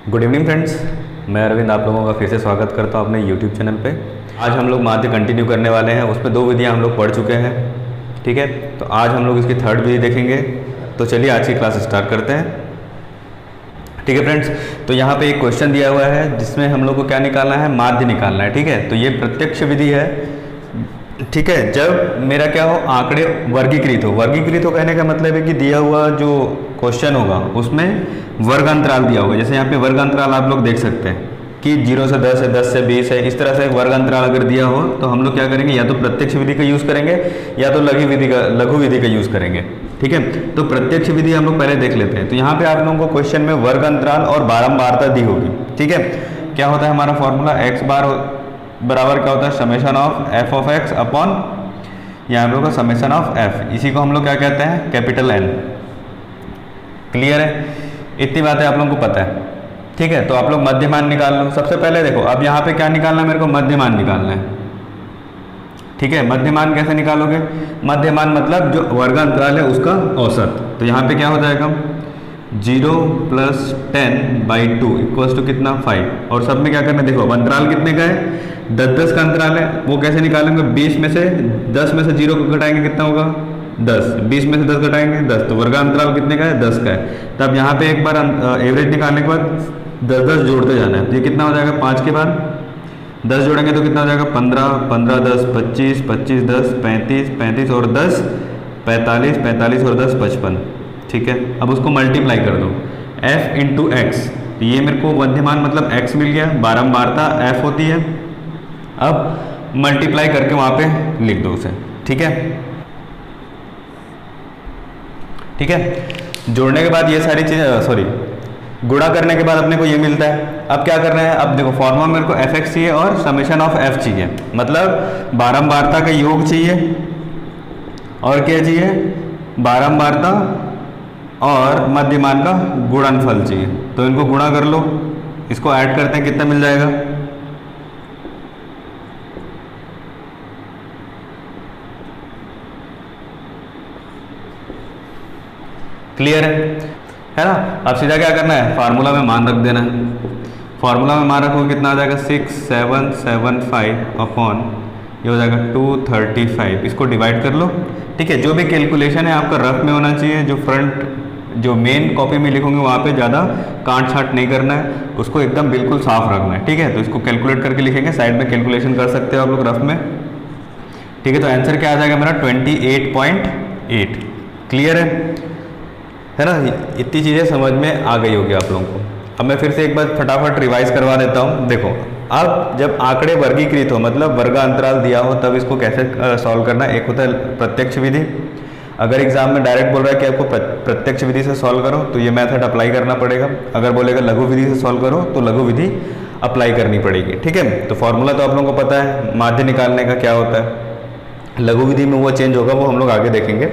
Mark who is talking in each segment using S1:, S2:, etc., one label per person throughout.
S1: Good evening friends, मैं अरविंद आप लोगों का फिर से स्वागत करता हूं अपने यूट्यूब चैनल पे। आज हम लोग माध्य कंटिन्यू करने वाले हैं। उसमें 2 विधियां हम लोग पढ़ चुके हैं, ठीक है। तो आज हम लोग इसकी 3rd विधि देखेंगे। तो चलिए आज की क्लास स्टार्ट करते हैं, ठीक है फ्रेंड्स। तो यहाँ पे एक क्वेश्चन दिया हुआ है जिसमें हम लोग को क्या निकालना है, माध्य निकालना है, ठीक है। तो ये प्रत्यक्ष विधि है, ठीक है। जब मेरा क्या हो, आंकड़े वर्गीकृत हो कहने का मतलब है कि दिया हुआ जो क्वेश्चन होगा उसमें वर्ग अंतराल दिया होगा। जैसे यहाँ पे वर्ग अंतराल आप लोग देख सकते हैं कि 0 से 10 है, 10 से 20 है, इस तरह से वर्ग अंतराल अगर दिया हो तो हम लोग क्या करेंगे, या तो प्रत्यक्ष विधि का यूज़ करेंगे या तो लघु विधि का यूज़ करेंगे, ठीक है। तो प्रत्यक्ष विधि हम लोग पहले देख लेते हैं। तो यहाँ पे आप लोगों को क्वेश्चन में वर्ग अंतराल और बारंबारता दी होगी, ठीक है। क्या होता है हमारा फॉर्मूला, एक्स बार बराबर क्या होता है, summation of F of x upon यहाँ हम लोग का समेशन ऑफ एफ, इसी को हम लोग क्या कहते हैं, कैपिटल एन। क्लियर है, इतनी बातें आप लोगों को पता है, ठीक है। तो आप लोग मध्यमान निकाल लो। सबसे पहले देखो, अब यहाँ पे क्या निकालना है, मेरे को मध्यमान निकालना है, ठीक है। मध्यमान कैसे निकालोगे, मध्यमान मतलब जो वर्ग अंतराल है उसका औसत। तो यहाँ पे क्या हो जाएगा, 0 + 10/2 इक्वल्स टू कितना, 5। और सब में क्या करना है, देखो अब अंतराल कितने का है, 10-10 का अंतराल है। वो कैसे निकालेंगे, 10 में से 0 को घटाएंगे, कितना होगा 10। 20 में से 10 घटाएंगे 10, तो वर्गांतराल कितने का है, 10 का है। तब यहाँ पे एक बार एवरेज निकालने के बाद 10-10 जोड़ते जाना है। तो ये कितना हो जाएगा, 5 के बाद 10 जोड़ेंगे तो कितना हो जाएगा, 15, 15 10 25, 25 10 35, 35 और 10 45, 45 और 10 55, ठीक है। अब उसको मल्टीप्लाई कर दो, f इंटू एक्स। ये मेरे को मध्यमान मतलब x मिल गया, बारंबारता f होती है। अब मल्टीप्लाई करके वहाँ पे लिख दो उसे, ठीक है, ठीक है। जोड़ने के बाद ये सारी चीज़ें गुणा करने के बाद अपने को ये मिलता है। अब क्या करना है, अब देखो फॉर्मूला मेरे को एफ एक्स चाहिए और समेशन ऑफ एफ चाहिए, मतलब बारंबारता का योग चाहिए और क्या चाहिए, बारंबारता और मध्यमान का गुणनफल चाहिए। तो इनको गुणा कर लो, इसको ऐड करते हैं, कितना मिल जाएगा, क्लियर है ना। अब सीधा क्या करना है, फार्मूला में मान रख देना है। फार्मूला में मान रखोगे कितना आ जाएगा, 6775 अपॉन ये हो जाएगा 235। इसको डिवाइड कर लो, ठीक है। जो भी कैलकुलेशन है आपका रफ में होना चाहिए। जो मेन कॉपी में लिखोगे वहाँ पे ज़्यादा काट छाट नहीं करना है, उसको एकदम बिल्कुल साफ रखना है, ठीक है। तो इसको कैलकुलेट करके लिखेंगे, साइड में कैलकुलेशन कर सकते हो आप लोग रफ में, ठीक है। तो आंसर क्या आ जाएगा मेरा, 28.8। क्लियर है ना। इतनी चीज़ें समझ में आ गई होगी आप लोगों को। अब मैं फिर से एक बार फटाफट रिवाइज करवा देता हूँ। देखो, अब जब आंकड़े वर्गीकृत हो मतलब वर्ग अंतराल दिया हो तब इसको कैसे सॉल्व करना है। एक होता है प्रत्यक्ष विधि। अगर एग्जाम में डायरेक्ट बोल रहा है कि आपको प्रत्यक्ष विधि से सॉल्व करो तो ये मेथड अप्लाई करना पड़ेगा। अगर बोलेगा लघु विधि से सॉल्व करो तो लघु विधि अप्लाई करनी पड़ेगी, ठीक है। तो फॉर्मूला तो आप लोगों को पता है, माध्य निकालने का क्या होता है। लघु विधि में वो चेंज होगा, वो हम लोग आगे देखेंगे,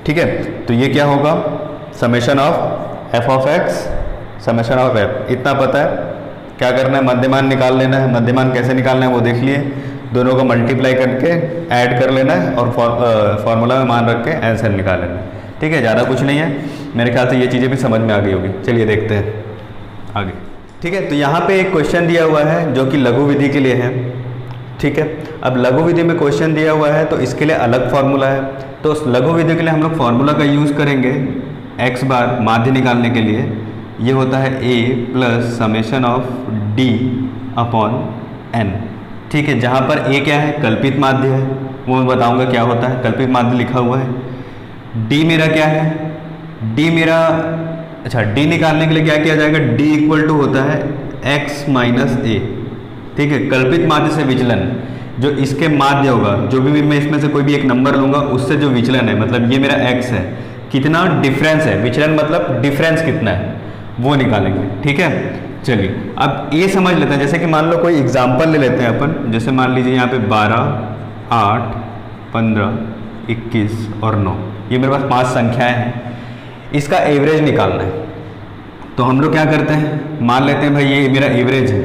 S1: ठीक है। तो ये क्या होगा, summation of F of x summation of F, इतना पता है। क्या करना है, मध्यमान निकाल लेना है। मध्यमान कैसे निकालना है वो देख लिए, दोनों को मल्टीप्लाई करके ऐड कर लेना है और फॉर्मूला में मान रख के आंसर निकाल लेना है, ठीक है। ज़्यादा कुछ नहीं है, मेरे ख्याल से ये चीज़ें भी समझ में आ गई होगी। चलिए देखते हैं आगे, ठीक है। तो यहाँ पे एक क्वेश्चन दिया हुआ है जो कि लघु विधि के लिए है, ठीक है। अब लघु विधि में क्वेश्चन दिया हुआ है तो इसके लिए अलग फार्मूला है। तो उस लघु विधि के लिए हम लोग फार्मूला का यूज़ करेंगे एक्स बार माध्य निकालने के लिए। ये होता है a + summation of d upon n, ठीक है। जहाँ पर a क्या है, कल्पित माध्य है, वो मैं बताऊंगा क्या होता है। कल्पित माध्य लिखा हुआ है। d मेरा क्या है, d मेरा d निकालने के लिए क्या किया जाएगा, d = होता है x - a, ठीक है। कल्पित माध्य से विचलन, जो इसके माध्य होगा, जो भी मैं इसमें से कोई भी एक नंबर लूंगा उससे जो विचलन है, मतलब ये मेरा x है, कितना डिफरेंस है, विचलन मतलब डिफरेंस कितना है वो निकालेंगे, ठीक है। चलिए अब ये समझ लेते हैं। जैसे कि मान लो कोई एग्जांपल ले लेते हैं अपन। जैसे मान लीजिए यहाँ पे 12, 8, 15, 21 और 9, ये मेरे पास 5 संख्याएं हैं। इसका एवरेज निकालना है। तो हम लोग क्या करते हैं, मान लेते हैं भाई ये मेरा एवरेज है,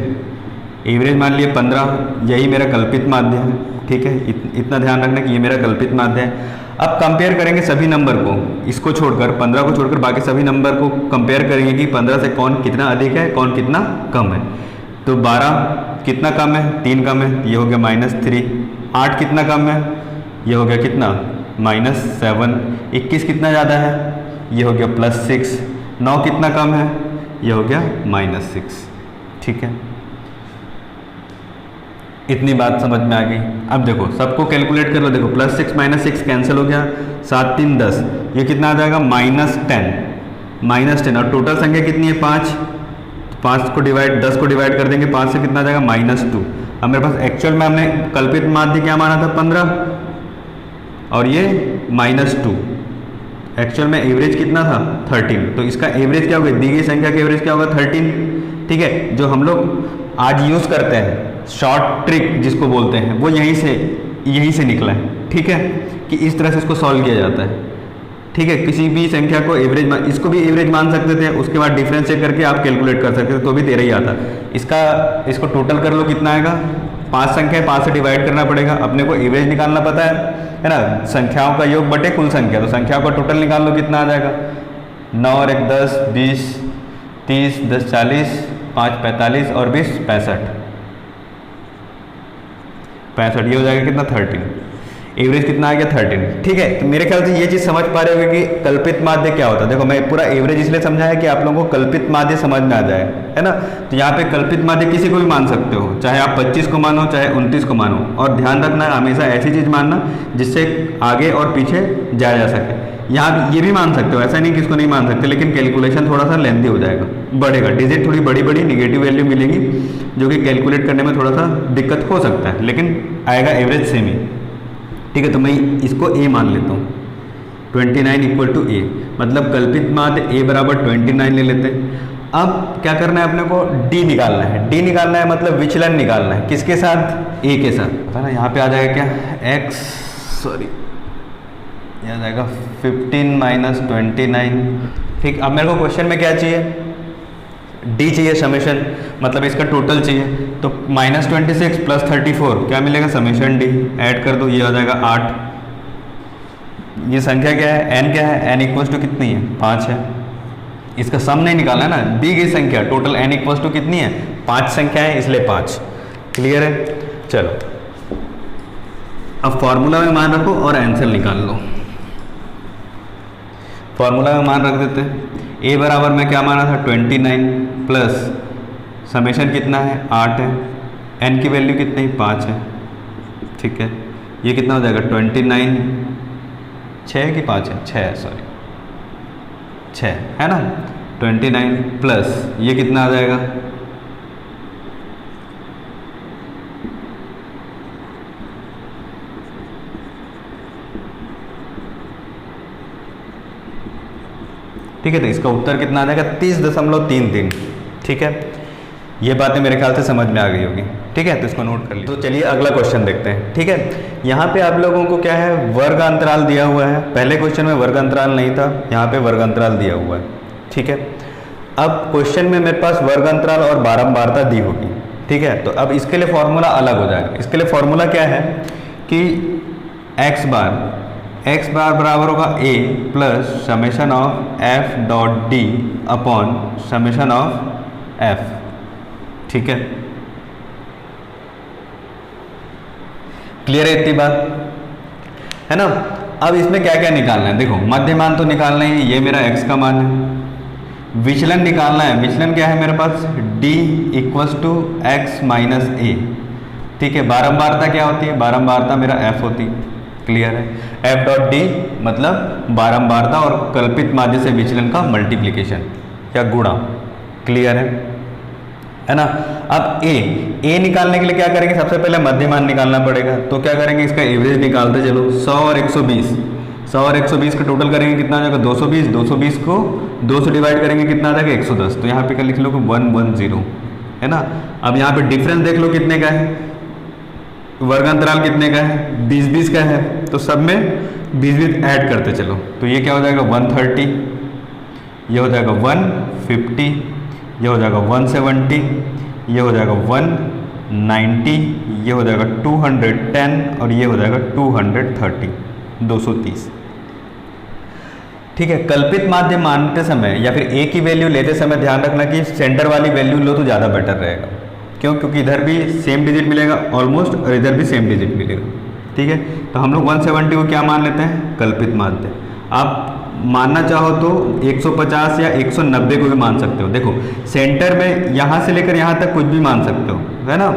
S1: एवरेज मान लिए 15, यही मेरा कल्पित माध्य है, ठीक है। इतना ध्यान रखना कि ये मेरा कल्पित माध्य है। अब कंपेयर करेंगे सभी नंबर को, इसको छोड़कर 15 को छोड़कर बाकी सभी नंबर को कंपेयर करेंगे कि 15 से कौन कितना अधिक है कौन कितना कम है। तो 12 कितना कम है, 3 कम है, ये हो गया -3। 8 कितना कम है, ये हो गया कितना -7। 21 कितना ज़्यादा है, ये हो गया +6। 9 कितना कम है, ये हो गया -6, ठीक है। इतनी बात समझ में आ गई। अब देखो सबको कैलकुलेट कर लो, देखो +6 -6 कैंसिल हो गया, 7 3 10, ये कितना आ जाएगा -10। और टोटल संख्या कितनी है 5, 5 को डिवाइड 10 को डिवाइड कर देंगे 5 से, कितना आ जाएगा -2। अब मेरे पास एक्चुअल में हमने कल्पित माध्य क्या माना था 15 और ये -2। एक्चुअल में एवरेज कितना था 13, तो इसका एवरेज क्या होगा, दी गई संख्या का एवरेज क्या होगा 13, ठीक है। जो हम लोग आज यूज़ करते हैं शॉर्ट ट्रिक जिसको बोलते हैं, वो यहीं से निकला है, ठीक है, कि इस तरह से इसको सॉल्व किया जाता है, ठीक है। किसी भी संख्या को एवरेज इसको भी एवरेज मान सकते थे, उसके बाद डिफरेंशिएट करके आप कैलकुलेट कर सकते थे तो भी 13 ही आता। इसको टोटल कर लो, कितना आएगा, 5 संख्या है, 5 से डिवाइड करना पड़ेगा, अपने को एवरेज निकालना पता है ना, संख्याओं का योग बटे कुल संख्या, तो संख्याओं का टोटल निकाल लो, कितना आ जाएगा 9 और 1 10, 20 30 10 40, 5 45 और 20 65, ये हो जाएगा कितना 13। एवरेज कितना आ गया 13, ठीक है। तो मेरे ख्याल से ये चीज़ समझ पा रहे होगे कि कल्पित माध्य क्या होता है। देखो मैं पूरा एवरेज इसलिए समझाया कि आप लोगों को कल्पित माध्य समझ में आ जाए, है ना। तो यहाँ पे कल्पित माध्य किसी को भी मान सकते हो, चाहे आप 25 को मानो चाहे 29 को मानो, और ध्यान रखना हमेशा ऐसी चीज़ मानना जिससे आगे और पीछे जाया जा सके। यहाँ ये भी मान सकते हो, ऐसा नहीं कि इसको नहीं मान सकते, लेकिन कैलकुलेशन थोड़ा सा लेंथी हो जाएगा, बढ़ेगा, डिजिट थोड़ी बड़ी बड़ी नेगेटिव वैल्यू मिलेगी जो कि कैलकुलेट करने में थोड़ा सा दिक्कत हो सकता है, लेकिन आएगा एवरेज सेम ही, ठीक है। तो मैं इसको ए मान लेता हूँ, 29 = A, मतलब कल्पित माध्य A बराबर 29 ले लेते हैं। अब क्या करना है अपने को, D निकालना है। D निकालना है मतलब विचलन निकालना है, किसके साथ, A के साथ, है ना। यहाँ पे आ जाएगा क्या यह आ जाएगा 15 - 29, ठीक। अब मेरे को क्वेश्चन में क्या चाहिए, D चाहिए, समेशन, मतलब इसका टोटल चाहिए। तो -26 + 34 क्या मिलेगा, समेशन D, ऐड कर दो, ये हो जाएगा 8। ये संख्या क्या है, n क्या है, n = कितनी है 5 है। इसका सम नहीं निकालना है ना, दी गई संख्या टोटल n = कितनी है 5 संख्या है, इसलिए 5। क्लियर है, चलो अब फॉर्मूला में मान रखो और आंसर निकाल लो। फॉर्मूला में मान रख देते हैं। A बराबर में क्या माना था 29 प्लस समेशन कितना है 8 है, n की वैल्यू कितनी 5 है, ठीक है। ये कितना हो जाएगा 29, 6 की 5 है, 6 है, सॉरी 6 है ना। 29 प्लस ये कितना आ जाएगा, ठीक है। तो इसका उत्तर कितना आ जाएगा 30.33, ठीक है। ये बातें मेरे ख्याल से समझ में आ गई होगी, ठीक है। तो इसको नोट कर लीजिए। तो चलिए अगला क्वेश्चन देखते हैं, ठीक है। यहाँ पे आप लोगों को क्या है, वर्ग अंतराल दिया हुआ है। पहले क्वेश्चन में वर्ग अंतराल नहीं था, यहाँ पे वर्ग अंतराल दिया हुआ है, ठीक है। अब क्वेश्चन में मेरे पास वर्ग अंतराल और बारंबारता दी होगी, ठीक है। तो अब इसके लिए फॉर्मूला अलग हो जाएगा। इसके लिए फॉर्मूला क्या है कि x बार बराबर होगा a plus summation of f.d upon summation of f, ठीक है। क्लियर है इतनी बात, है ना। अब इसमें क्या क्या निकालना है, देखो मध्य मान तो निकालना ही, ये मेरा x का मान है। विचलन निकालना है, विचलन क्या है मेरे पास d = x - a, ठीक है। बारंबारता क्या होती है, बारंबारता मेरा f होती है, क्लियर है। f.d मतलब बारंबारता और कल्पित माध्य से विचलन का मल्टीप्लिकेशन या गुणा, क्लियर है ना। अब a निकालने के लिए क्या करेंगे, सबसे पहले मध्य मान निकालना पड़ेगा। तो क्या करेंगे, इसका एवरेज निकालते चलो। 100 और 120, 100 और 120 का टोटल करेंगे, कितना आ जाएगा 220। 220 को 2 से डिवाइड करेंगे, कितना आ जाएगा 110। तो यहाँ पे क्या लिख लो 110, है ना। अब यहाँ पे डिफरेंस देख लो कितने का है, वर्ग अंतराल कितने का है 20-20 का है। तो सब में 20-20 ऐड करते चलो, तो ये क्या हो जाएगा 130, ये हो जाएगा 150, ये हो जाएगा 170, ये हो जाएगा 90, ये हो जाएगा 210 और ये हो जाएगा 230, 230। ठीक है, कल्पित माध्य मानते समय या फिर ए की वैल्यू लेते समय ध्यान रखना कि सेंटर वाली वैल्यू लो तो ज़्यादा बेटर रहेगा। क्यों? क्योंकि इधर भी सेम डिजिट मिलेगा ऑलमोस्ट और इधर भी सेम डिजिट मिलेगा। ठीक है, तो हम लोग 170 को क्या मान लेते हैं? कल्पित माध्य। आप मानना चाहो तो 150 या 190 को भी मान सकते हो। देखो सेंटर में यहाँ से लेकर यहाँ तक कुछ भी मान सकते हो, है ना।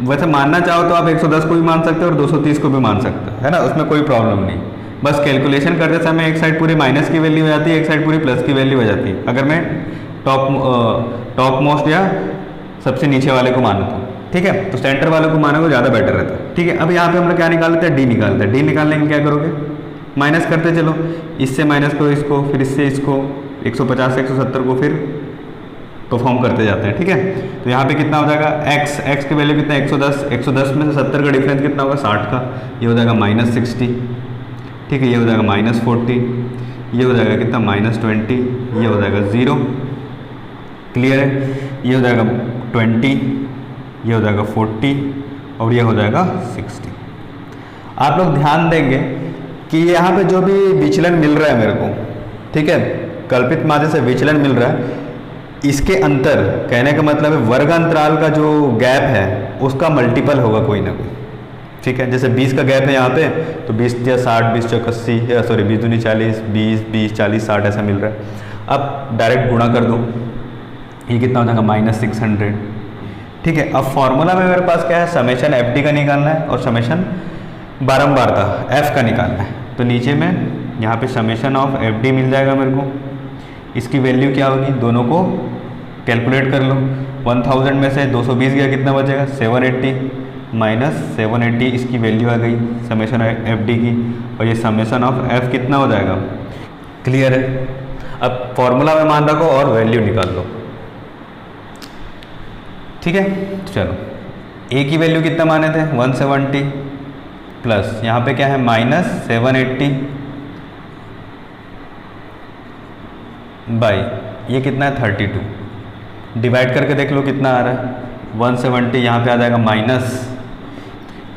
S1: वैसे मानना चाहो तो आप 110 को भी मान सकते हो और 230 को भी मान सकते हो, है ना, उसमें कोई प्रॉब्लम नहीं। बस कैलकुलेशन करते समय एक साइड पूरी माइनस की वैल्यू हो जाती है, एक साइड पूरी प्लस की वैल्यू हो जाती है, अगर मैं टॉप मोस्ट या सबसे नीचे वाले को मानता हूँ। ठीक है, तो सेंटर वाले को मानोगे ज़्यादा बेटर रहता है। ठीक है, अब यहाँ पे हम लोग क्या निकाल लेते हैं? डी निकालते हैं। डी निकालने में क्या करोगे? माइनस करते चलो, इससे माइनस करो इसको, फिर इससे इसको, 150 से 170 को फिर परफॉर्म करते जाते हैं। ठीक है, तो यहाँ पे कितना हो जाएगा? एक्स की वैल्यू कितना है? 110, 110 में से 70 का डिफरेंस कितना होगा? 60 का, ये हो जाएगा -60। ठीक है, ये हो जाएगा -40, ये हो जाएगा कितना? -20, ये हो जाएगा 0। क्लियर है? ये हो जाएगा 20, ये हो जाएगा 40 और ये हो जाएगा 60। आप लोग ध्यान देंगे कि यहाँ पे जो भी विचलन मिल रहा है मेरे को, ठीक है, कल्पित माध्य से विचलन मिल रहा है, इसके अंतर, कहने का मतलब है वर्ग अंतराल का जो गैप है उसका मल्टीपल होगा कोई ना कोई। ठीक है, जैसे 20 का गैप है यहाँ पे, तो 20 या 60, 20 चौक 80, सॉरी 20 दूनी 40, 20, 40, 60 ऐसा मिल रहा है। अब डायरेक्ट गुणा कर दो, ये कितना हो जाएगा? -600। ठीक है, अब फॉर्मूला में मेरे पास क्या है? समेशन एफ डी का निकालना है और समेशन बारंबारता एफ का निकालना है। तो नीचे में यहाँ पे समेशन ऑफ एफ डी मिल जाएगा मेरे को। इसकी वैल्यू क्या होगी? दोनों को कैलकुलेट कर लो। 1000 में से 220 गया, कितना बचेगा? 780 -780 इसकी वैल्यू आ गई समेशन एफ डी की, और ये समेशन ऑफ एफ कितना हो जाएगा? क्लियर है? अब फॉर्मूला में मान रखो और वैल्यू निकाल लो। ठीक है, चलो ए की वैल्यू कितना माने थे? 170 प्लस यहाँ पे क्या है? -780 बाई ये कितना है? 32। डिवाइड करके देख लो कितना आ रहा है? 170 यहाँ पे आ जाएगा माइनस,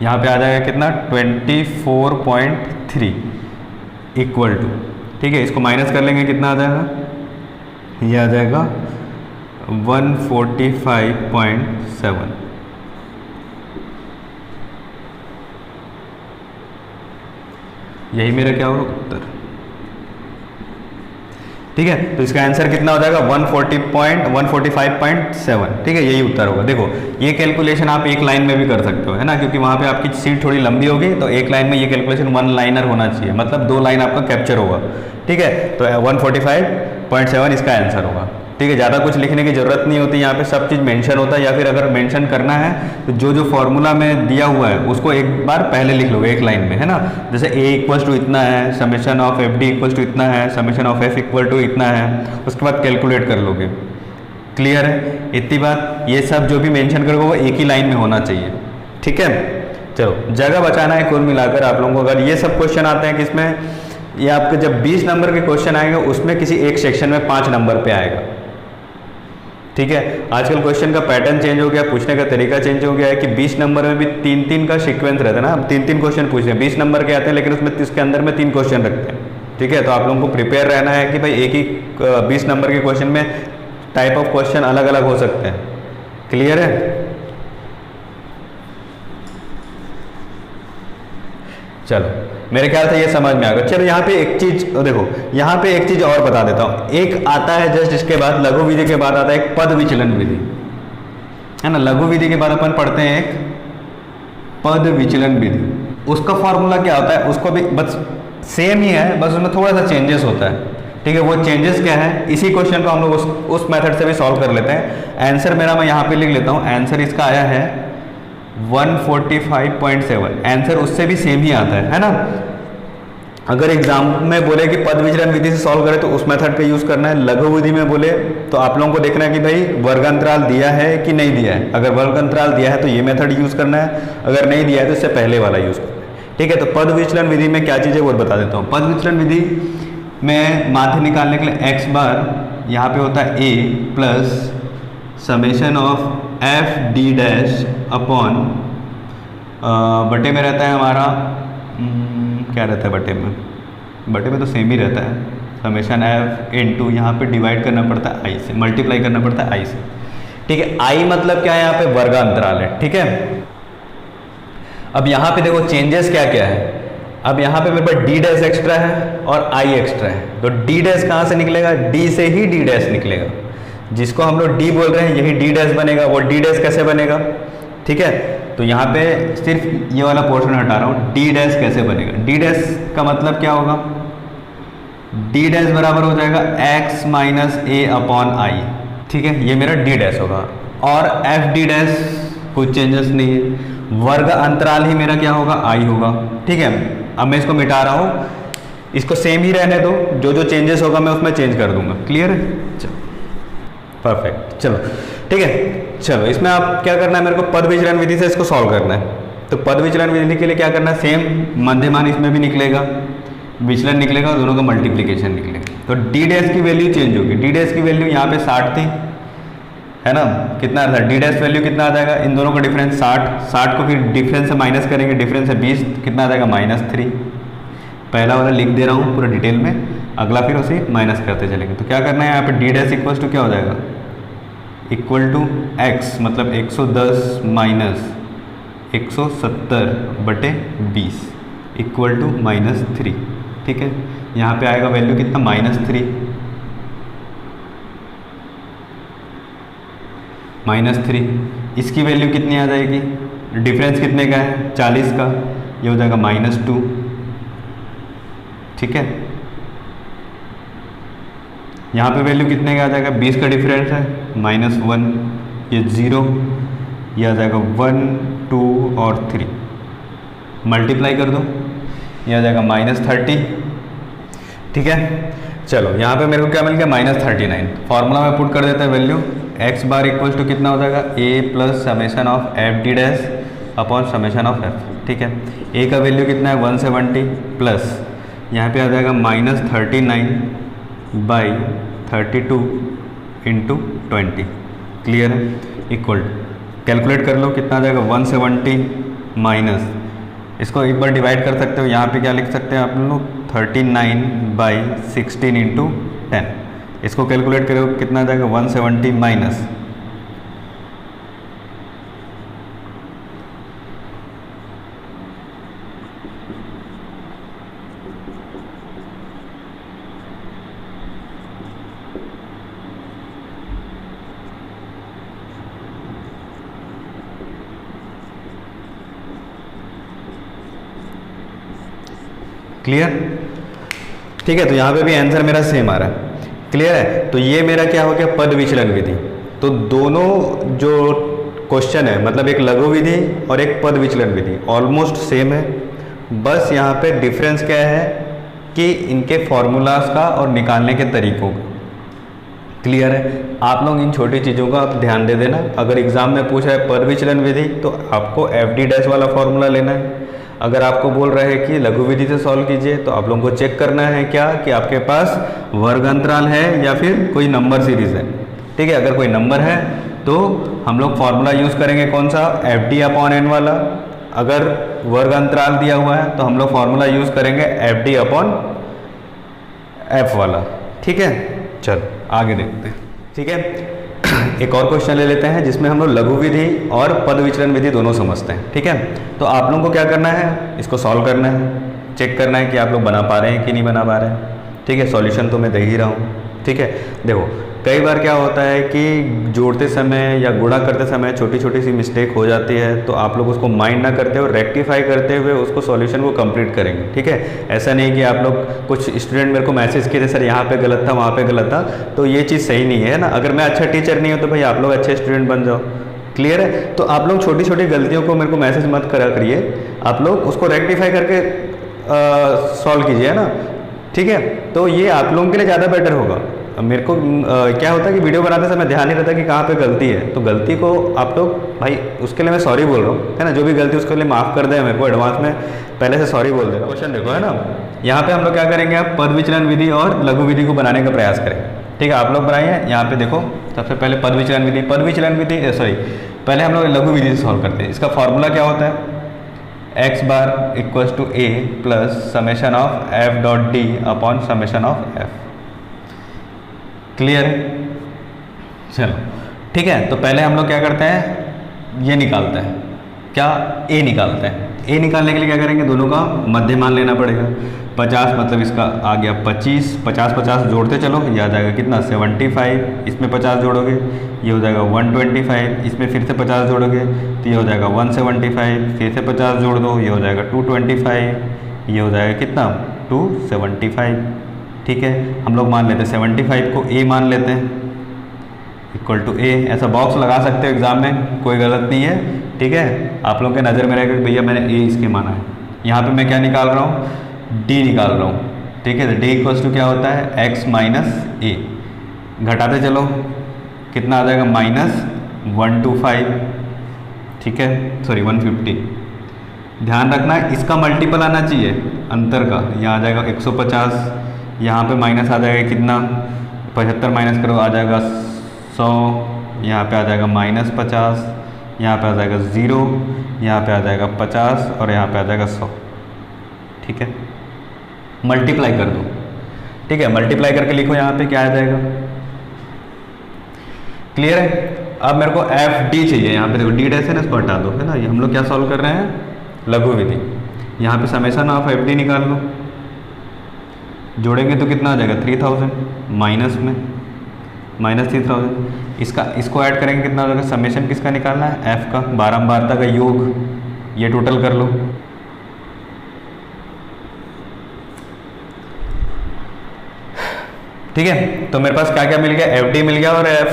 S1: यहाँ पे आ जाएगा कितना? 24.3 इक्वल टू, ठीक है, इसको माइनस कर लेंगे, कितना आ जाएगा? ये आ जाएगा 145.7। यही मेरा क्या होगा? उत्तर। ठीक है, तो इसका आंसर कितना हो जाएगा? 145.7। ठीक है, यही उत्तर होगा। देखो ये कैलकुलेशन आप एक लाइन में भी कर सकते हो, है ना, क्योंकि वहाँ पे आपकी सीट थोड़ी लंबी होगी, तो एक लाइन में ये कैलकुलेशन 1 लाइनर होना चाहिए, मतलब 2 लाइन आपका कैप्चर होगा। ठीक है, तो 145.7 इसका आंसर होगा। ठीक है, ज़्यादा कुछ लिखने की ज़रूरत नहीं होती, यहाँ पे सब चीज़ मेंशन होता है, या फिर अगर मेंशन करना है तो जो जो फॉर्मूला में दिया हुआ है उसको एक बार पहले लिख लोगे एक लाइन में, है ना। जैसे ए इक्वल्स टू इतना है, summation of F D equals to इतना है, summation of F equal to इतना है, उसके बाद कैलकुलेट कर लोगे। क्लियर है? इतनी बात, ये सब जो भी मेंशन करोगे वो एक ही लाइन में होना चाहिए। ठीक है, चलो जगह बचाना है कुल मिलाकर आप लोगों को। अगर ये सब क्वेश्चन आते हैं किसमें, ये आपके जब 20 नंबर के क्वेश्चन आएंगे उसमें किसी एक सेक्शन में 5 नंबर पे आएगा। ठीक है, आजकल क्वेश्चन का पैटर्न चेंज हो गया, पूछने का तरीका चेंज हो गया है कि 20 नंबर में भी 3-3 का सीक्वेंस रहता है ना, 3-3 क्वेश्चन पूछते हैं। 20 नंबर के आते हैं लेकिन उसमें इसके अंदर में 3 क्वेश्चन रखते हैं। ठीक है, तो आप लोगों को प्रिपेयर रहना है कि भाई एक ही 20 नंबर के क्वेश्चन में टाइप ऑफ क्वेश्चन अलग अलग हो सकते हैं। क्लियर है? चलो मेरे ख्याल से ये समझ में आ गया। चलो यहाँ पे एक चीज देखो, यहाँ पे एक चीज और बता देता हूँ। एक आता है जस्ट इसके बाद, लघु विधि के बाद आता है एक पद विचलन विधि, है ना। लघु विधि के बाद अपन पढ़ते हैं एक पद विचलन विधि। उसका फॉर्मूला क्या होता है? उसको भी बस सेम ही है, बस उसमें थोड़ा सा चेंजेस होता है। ठीक है, वो चेंजेस क्या है? इसी क्वेश्चन को हम लोग उस मेथड से भी सॉल्व कर लेते हैं। आंसर मेरा मैं यहाँ पे लिख लेता हूँ। आंसर इसका आया है 145.7। आंसर उससे भी सेम ही आता है ना। अगर एग्जाम में बोले कि पद विचलन विधि से सॉल्व करें तो उस मेथड का यूज करना है। लघु विधि में बोले तो आप लोगों को देखना है कि भाई वर्गांतराल दिया है कि नहीं दिया है। अगर वर्गांतराल दिया है तो ये मेथड यूज करना है, अगर नहीं दिया है तो इससे पहले वाला यूज करना है। ठीक है, तो पद विचलन विधि में क्या चीज़ है वो बता देता हूँ। पद विचलन विधि में माध्य निकालने के लिए x बार यहाँ पे होता है a plus summation of F D dash upon बटे में रहता है हमारा क्या रहता है बटे में तो सेम ही रहता है, समेशन एफ इनटू यहाँ पे डिवाइड करना पड़ता है आई से, मल्टीप्लाई करना पड़ता है आई से, ठीक है। आई मतलब क्या है, यहाँ पे वर्ग अंतराल है, ठीक है। अब यहाँ पे देखो चेंजेस क्या क्या है। अब यहाँ पे मेरे पास डी डैश एक्स्ट्रा है और आई एक्स्ट्रा है, तो डी डैश कहाँ से निकलेगा, डी से ही डी डैश निकलेगा, जिसको हम लोग डी बोल रहे हैं यही डी डैश बनेगा। वो डी डैश कैसे बनेगा, ठीक है। तो यहाँ पे सिर्फ ये वाला पोर्शन हटा रहा हूँ, डी डैश कैसे बनेगा। डी डैश का मतलब क्या होगा, डी डैश बराबर हो जाएगा x minus A upon I, ठीक है, ये मेरा डी डैश होगा। और एफ डी डैश कुछ चेंजेस नहीं है, वर्ग अंतराल ही मेरा क्या होगा, आई होगा, ठीक है। अब मैं इसको मिटा रहा हूँ, इसको सेम ही रहने दो, जो जो चेंजेस होगा मैं उसमें चेंज कर दूंगा। क्लियर है, चलो परफेक्ट, चलो ठीक है। चलो इसमें आप क्या करना है, मेरे को पद विचलन विधि से इसको सॉल्व करना है। तो पद विचलन विधि के लिए क्या करना है, सेम मध्यमान इसमें भी निकलेगा, विचलन निकलेगा और दोनों का मल्टीप्लिकेशन निकलेगा। तो डी डैश की वैल्यू चेंज होगी, डी डैश की वैल्यू यहाँ पे 60 थी, है ना, कितना था डी डैश वैल्यू कितना आ जाएगा, इन दोनों का डिफरेंस 60 को फिर डिफरेंस से माइनस करेंगे, डिफरेंस है 20, कितना आ जाएगा -3। पहला वाला लिख दे रहा हूँ पूरा डिटेल में, अगला फिर उसे माइनस करते चलेंगे। तो क्या करना है, यहाँ पे डी डैश इक्वल टू क्या हो जाएगा, इक्वल टू एक्स मतलब 110 माइनस 170 बटे 20 इक्वल टू -3, ठीक है। यहाँ पे आएगा वैल्यू कितना, -3, -3। इसकी वैल्यू कितनी आ जाएगी, डिफरेंस कितने का है, 40 का, ये हो जाएगा -2, ठीक है। यहाँ पे वैल्यू कितने का आ जाएगा, 20 का डिफरेंस है, -1, ये 0, ये आ जाएगा 1, 2 और 3, मल्टीप्लाई कर दो, ये आ जाएगा -30, ठीक है। चलो यहाँ पे मेरे को क्या मिल गया, -39। फॉर्मूला में पुट कर देते हैं value, X bar equal to कितना हो जाएगा, A plus summation of F D dash upon summation of F, ठीक है। ए का वैल्यू कितना है 170 प्लस यहाँ पे आ जाएगा -39 बाई 32 इंटू 20, क्लियर है, इक्वल कैलकुलेट कर लो कितना आ जाएगा 170 माइनस, इसको एक बार डिवाइड कर सकते हो, यहाँ पे क्या लिख सकते हैं आप लोग 39 बाई 16 इंटू 10, इसको कैलकुलेट करो कितना आ जाएगा 170 माइनस क्लियर, ठीक है। तो यहाँ पे भी आंसर मेरा सेम आ रहा है, क्लियर है। तो ये मेरा क्या हो गया, पद विचलन विधि। तो दोनों जो क्वेश्चन है, मतलब एक लघु विधि और एक पद विचलन विधि ऑलमोस्ट सेम है, बस यहाँ पे डिफरेंस क्या है कि इनके फॉर्मूलाज का और निकालने के तरीकों का। क्लियर है, आप लोग इन छोटी चीज़ों का आप ध्यान दे देना। अगर एग्जाम में पूछा है पद विचलन विधि तो आपको एफ डी डैश वाला फॉर्मूला लेना है। अगर आपको बोल रहे हैं कि लघु विधि से सॉल्व कीजिए तो आप लोगों को चेक करना है क्या कि आपके पास वर्ग अंतराल है या फिर कोई नंबर सीरीज है, ठीक है। अगर कोई नंबर है तो हम लोग फॉर्मूला यूज़ करेंगे कौन सा, एफ डी अपॉन एन वाला। अगर वर्ग अंतराल दिया हुआ है तो हम लोग फॉर्मूला यूज़ करेंगे एफ डी अपॉन एफ वाला, ठीक है। चलो आगे देखते हैं, ठीक है। एक और क्वेश्चन ले लेते हैं जिसमें हम लोग लघु विधि और पद विचलन विधि दोनों समझते हैं, ठीक है। तो आप लोगों को क्या करना है, इसको सॉल्व करना है, चेक करना है कि आप लोग बना पा रहे हैं कि नहीं बना पा रहे हैं, ठीक है। सॉल्यूशन तो मैं दे ही रहा हूँ, ठीक है। देखो कई बार क्या होता है कि जोड़ते समय या गुणा करते समय छोटी छोटी सी मिस्टेक हो जाती है, तो आप लोग उसको माइंड ना करते हुए रेक्टिफाई करते हुए उसको सॉल्यूशन को कंप्लीट करेंगे, ठीक है। ऐसा नहीं कि आप लोग, कुछ स्टूडेंट मेरे को मैसेज किए थे सर यहाँ पे गलत था वहाँ पे गलत था, तो ये चीज़ सही नहीं है ना। अगर मैं अच्छा टीचर नहीं हूँ तो भाई आप लोग अच्छे स्टूडेंट बन जाओ, क्लियर है। तो आप लोग छोटी छोटी गलतियों को मेरे को मैसेज मत करा करिए, आप लोग उसको रेक्टिफाई करके सॉल्व कीजिए, है ना, ठीक है। तो ये आप लोगों के लिए ज़्यादा बेटर होगा। मेरे को क्या होता है कि वीडियो बनाते समय ध्यान नहीं रहता कि कहाँ पे गलती है, तो गलती को आप लोग, भाई उसके लिए मैं सॉरी बोल रहा हूँ, है ना। जो भी गलती उसके लिए माफ़ कर दें, मेरे को एडवांस में पहले से सॉरी बोल देगा। क्वेश्चन देखो, है ना, यहाँ पे हम लोग क्या करेंगे, आप पद विचलन विधि और लघु विधि को बनाने का प्रयास करेंगे, ठीक है, आप लोग बनाइए। यहाँ पे देखो सबसे पहले पद विचलन विधि, पहले हम लोग लघु विधि से सॉल्व करते हैं। इसका फॉर्मूला क्या होता है, X bar equals to A plus summation of F dot D upon summation of F. Clear है? चलो ठीक है, तो पहले हम लोग क्या करते हैं, ये निकालते हैं, क्या ए निकालते हैं। ए निकालने के लिए क्या करेंगे, दोनों का मध्य मान लेना पड़ेगा। 50 मतलब इसका आ गया 25, 50 जोड़ते चलो, ये आ जाएगा कितना 75, इसमें 50 जोड़ोगे ये हो जाएगा 125, इसमें फिर से 50 जोड़ोगे तो ये हो जाएगा 175, फिर से 50 जोड़ दो ये हो जाएगा 225, ये हो जाएगा कितना 275। ठीक है, हम लोग मान लेते हैं 75 को ए मान लेते हैं इक्वल टू ए। ऐसा बॉक्स लगा सकते हो एग्जाम में, कोई गलत नहीं है। ठीक है, आप लोगों के नज़र में रहेगा कि भैया मैंने ए इसके माना है। यहाँ पे मैं क्या निकाल रहा हूँ, डी निकाल रहा हूँ। ठीक है, तो डी इक्वल्स टू क्या होता है एक्स माइनस ए, घटाते चलो कितना आ जाएगा -125। ठीक है, सॉरी 150। ध्यान रखना इसका मल्टीपल आना चाहिए अंतर का, यहाँ आ जाएगा 150, यहाँ पे माइनस आ जाएगा कितना 75 माइनस करो आ जाएगा 100, यहाँ पे आ जाएगा -50, यहाँ पे आ जाएगा 0, यहाँ पे आ जाएगा 50 और यहाँ पे आ जाएगा 100। ठीक है, मल्टीप्लाई कर दो। ठीक है, मल्टीप्लाई करके लिखो यहाँ पे क्या आ जाएगा। क्लियर है? अब मेरे को एफ डी चाहिए, यहाँ पे देखो डी डैश है ना, इसको हटा दो, है ना। ये हम लोग क्या सॉल्व कर रहे हैं, लघु विधि। यहाँ पे समेशन ऑफ एफ डी निकाल लो, जोड़ेंगे तो कितना आ जाएगा 3000, माइनस में -3000, इसको ऐड करेंगे कितना हो जाएगा, समेशन किसका निकालना है एफ का, बारंबारता का योग, ये टोटल कर लो। ठीक है, तो मेरे पास क्या क्या मिल गया, एफ डी मिल गया और एफ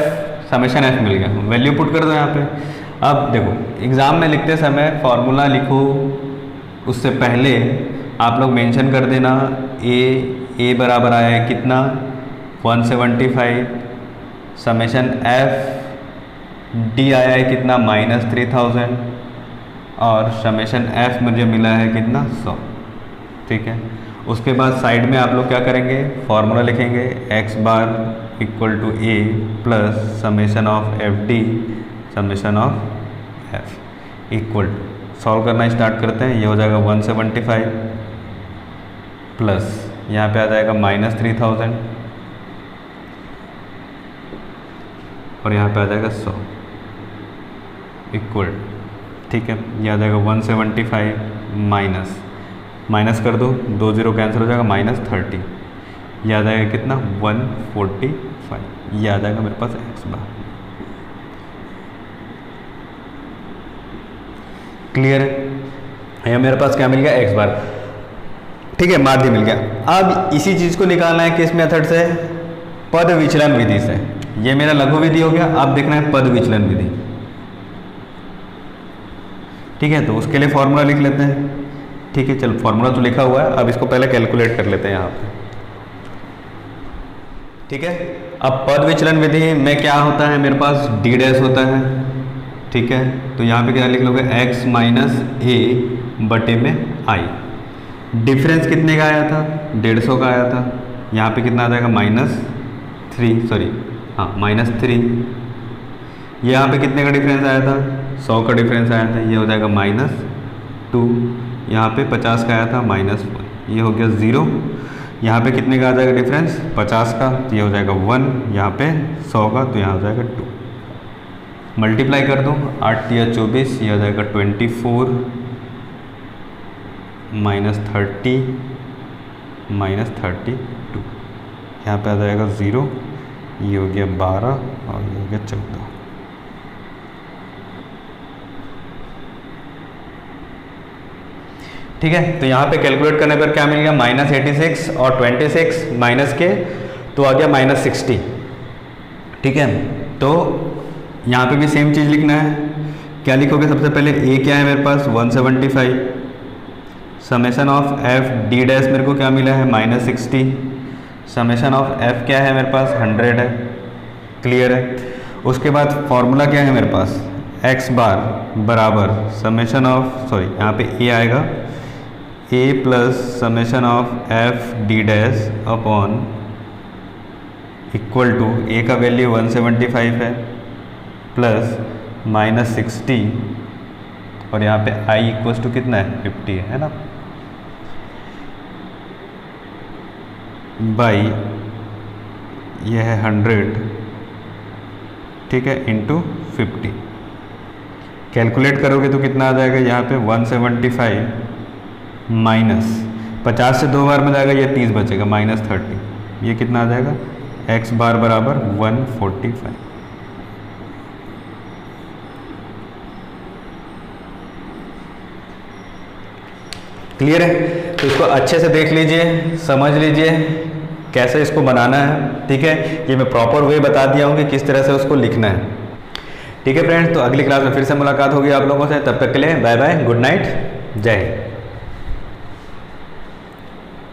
S1: समेशन एफ मिल गया। वैल्यू पुट कर दो यहाँ पे। अब देखो एग्ज़ाम में लिखते समय फॉर्मूला लिखो, उससे पहले आप लोग मेंशन कर देना ए बराबर आया है कितना 175, समेशन एफ डी आया है कितना -3000 और समेशन एफ मुझे मिला है कितना 100। ठीक है, उसके बाद साइड में आप लोग क्या करेंगे, फॉर्मूला लिखेंगे X bar equal to A plus summation of F D summation of F equal to, solve करना स्टार्ट करते हैं। ये हो जाएगा 175 प्लस यहाँ पे आ जाएगा -3000 और यहाँ पे आ जाएगा 100 इक्वल। ठीक है, ये आ जाएगा 175 माइनस कर दो, 2 0 कैंसिल हो जाएगा -30, ये आ जाएगा कितना 145, ये आ जाएगा मेरे पास एक्स बार। क्लियर है? ये मेरे पास क्या मिल गया एक्स बार। ठीक है, माध्य मिल गया। अब इसी चीज़ को निकालना है किस मेथड से, पद विचलन विधि से। ये मेरा लघु विधि हो गया, अब देखना है पद विचलन विधि। ठीक है, तो उसके लिए फॉर्मूला लिख लेते हैं। ठीक है, चल फॉर्मूला तो लिखा हुआ है, अब इसको पहले कैलकुलेट कर लेते हैं यहाँ पे। ठीक है, अब पद विचलन विधि में क्या होता है, मेरे पास डी डैश होता है। ठीक है, तो यहाँ पे क्या लिख लोगे x माइनस ए बटे में आई। डिफरेंस कितने का आया था, 150 का आया था। यहाँ पे कितना आ जाएगा -3। ये यहाँ पे कितने का डिफरेंस आया था, 100 का डिफरेंस आया था, ये हो जाएगा -2। यहाँ पे 50 का आया था -1, ये हो गया 0। यहाँ पे कितने का आ जाएगा डिफरेंस 50 का, तो ये हो जाएगा 1। यहाँ पे 100 का, तो यहाँ हो जाएगा 2। मल्टीप्लाई कर दो, 8 या 24, ये हो जाएगा 24 -30 -32। यहाँ पे आ जाएगा 0, ये हो गया 12 और ये हो गया 14। ठीक है, तो यहाँ पे कैलकुलेट करने पर क्या मिल गया -86 और 26 माइनस के, तो आ गया -60। ठीक है, तो यहाँ पे भी सेम चीज़ लिखना है। क्या लिखोगे, सबसे पहले ए क्या है मेरे पास 175, summation of F D dash मेरे को क्या मिला है -60, समेशन ऑफ एफ क्या है मेरे पास 100 है। क्लियर है? उसके बाद फॉर्मूला क्या है मेरे पास, एक्स बार बराबर समेशन ऑफ यहाँ पे ए आएगा A plus summation of F D dash upon equal to A का वैल्यू 175 है प्लस -60 और यहाँ पे i इक्वल्स टू कितना है 50 है ना, बाई यह है 100, ठीक है, इंटू 50। कैलकुलेट करोगे तो कितना आ जाएगा यहाँ पे 175 माइनस 50 से 2 बार में जाएगा, ये 30 बचेगा, -30, ये कितना आ जाएगा x बार बराबर 145। क्लियर है? तो इसको अच्छे से देख लीजिए, समझ लीजिए कैसे इसको बनाना है, ठीक है। ये मैं प्रॉपर वे बता दिया हूँ कि किस तरह से उसको लिखना है, ठीक है फ्रेंड्स। तो अगली क्लास में फिर से मुलाकात होगी आप लोगों से, तब तक के लिए बाय बाय, गुड नाइट, जय हिंद।